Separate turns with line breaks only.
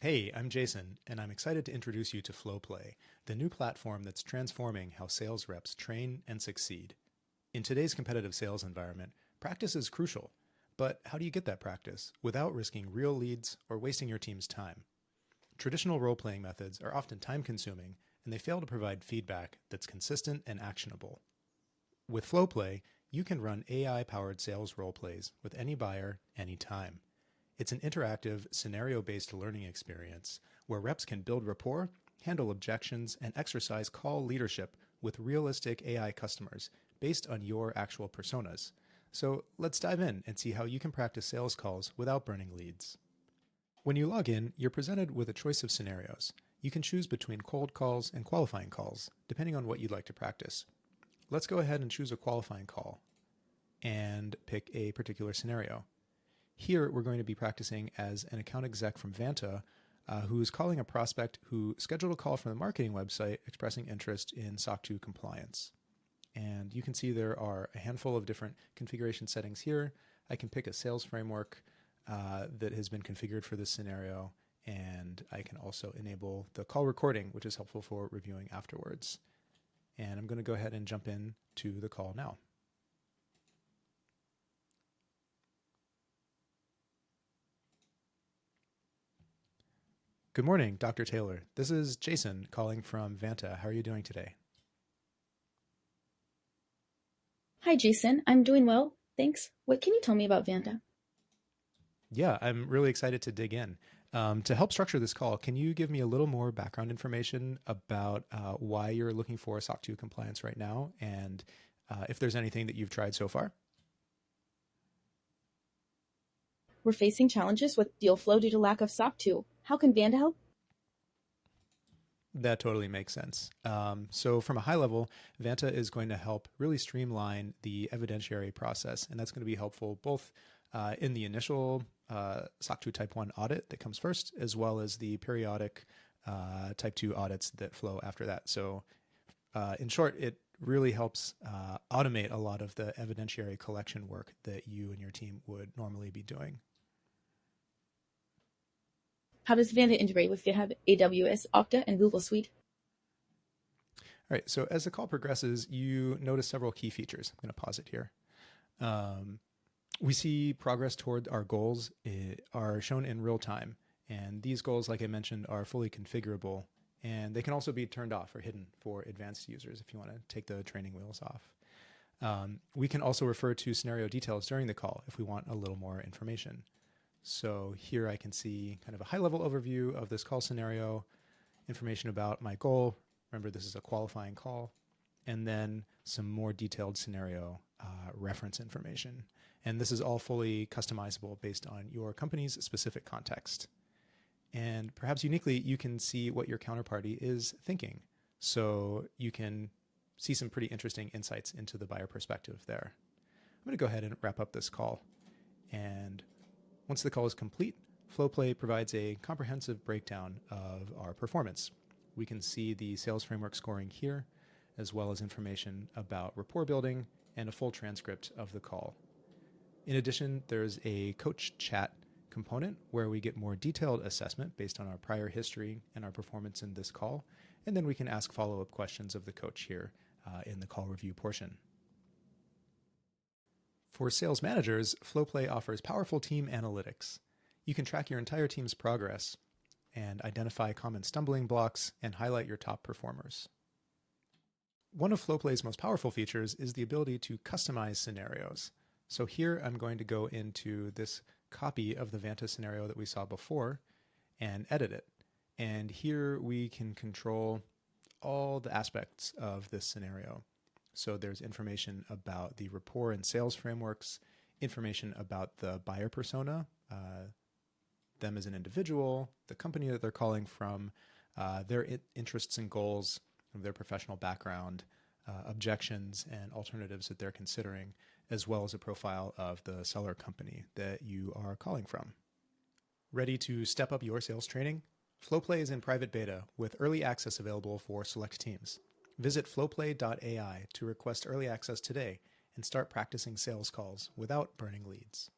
Hey, I'm Jason, and I'm excited to introduce you to Flowplay, the new platform that's transforming how sales reps train and succeed. In today's competitive sales environment, practice is crucial. But how do you get that practice without risking real leads or wasting your team's time? Traditional role-playing methods are often time-consuming, and they fail to provide feedback that's consistent and actionable. With Flowplay, you can run AI-powered sales role-plays with any buyer, anytime. It's an interactive, scenario-based learning experience where reps can build rapport, handle objections, and exercise call leadership with realistic AI customers based on your actual personas. So let's dive in and see how you can practice sales calls without burning leads. When you log in, you're presented with a choice of scenarios. You can choose between cold calls and qualifying calls, depending on what you'd like to practice. Let's go ahead and choose a qualifying call and pick a particular scenario. Here, we're going to be practicing as an account exec from Vanta who is calling a prospect who scheduled a call from the marketing website expressing interest in SOC 2 compliance. And you can see there are a handful of different configuration settings here. I can pick a sales framework that has been configured for this scenario, and I can also enable the call recording, which is helpful for reviewing afterwards. And I'm going to go ahead and jump in to the call now. Good morning, Dr. Taylor. This is Jason calling from Vanta. How are you doing today?
Hi, Jason. I'm doing well, thanks. What can you tell me about Vanta?
Yeah, I'm really excited to dig in. To help structure this call, can you give me a little more background information about why you're looking for SOC 2 compliance right now, and if there's anything that you've tried so far?
We're facing challenges with deal flow due to lack of SOC 2. How can Vanta help?
That totally makes sense. So from a high level, Vanta is going to help really streamline the evidentiary process, and that's going to be helpful both in the initial SOC 2 Type 1 audit that comes first, as well as the periodic Type 2 audits that flow after that. So in short, it really helps automate a lot of the evidentiary collection work that you and your team would normally be doing.
How does Vanta integrate with GitHub, AWS, Okta, and Google Suite?
All right, so as the call progresses, you notice several key features. I'm going to pause it here. We see progress toward our goals are shown in real time. And these goals, like I mentioned, are fully configurable. And they can also be turned off or hidden for advanced users if you want to take the training wheels off. We can also refer to scenario details during the call if we want a little more information. So here I can see kind of a high-level overview of this call scenario, information about my goal. Remember, this is a qualifying call. And then some more detailed scenario reference information. And this is all fully customizable based on your company's specific context. And perhaps uniquely, you can see what your counterparty is thinking. So you can see some pretty interesting insights into the buyer perspective there. I'm going to go ahead and wrap up this call. And once the call is complete, Flowplay provides a comprehensive breakdown of our performance. We can see the sales framework scoring here, as well as information about rapport building and a full transcript of the call. In addition, there's a coach chat component where we get more detailed assessment based on our prior history and our performance in this call, and then we can ask follow-up questions of the coach here in the call review portion. For sales managers, Flowplay offers powerful team analytics. You can track your entire team's progress and identify common stumbling blocks and highlight your top performers. One of Flowplay's most powerful features is the ability to customize scenarios. So here I'm going to go into this copy of the Vanta scenario that we saw before and edit it. And here we can control all the aspects of this scenario. So there's information about the rapport and sales frameworks, information about the buyer persona, them as an individual, the company that they're calling from, their interests and goals, their professional background, objections and alternatives that they're considering, as well as a profile of the seller company that you are calling from. Ready to step up your sales training? Flowplay is in private beta with early access available for select teams. Visit flowplay.ai to request early access today and start practicing sales calls without burning leads.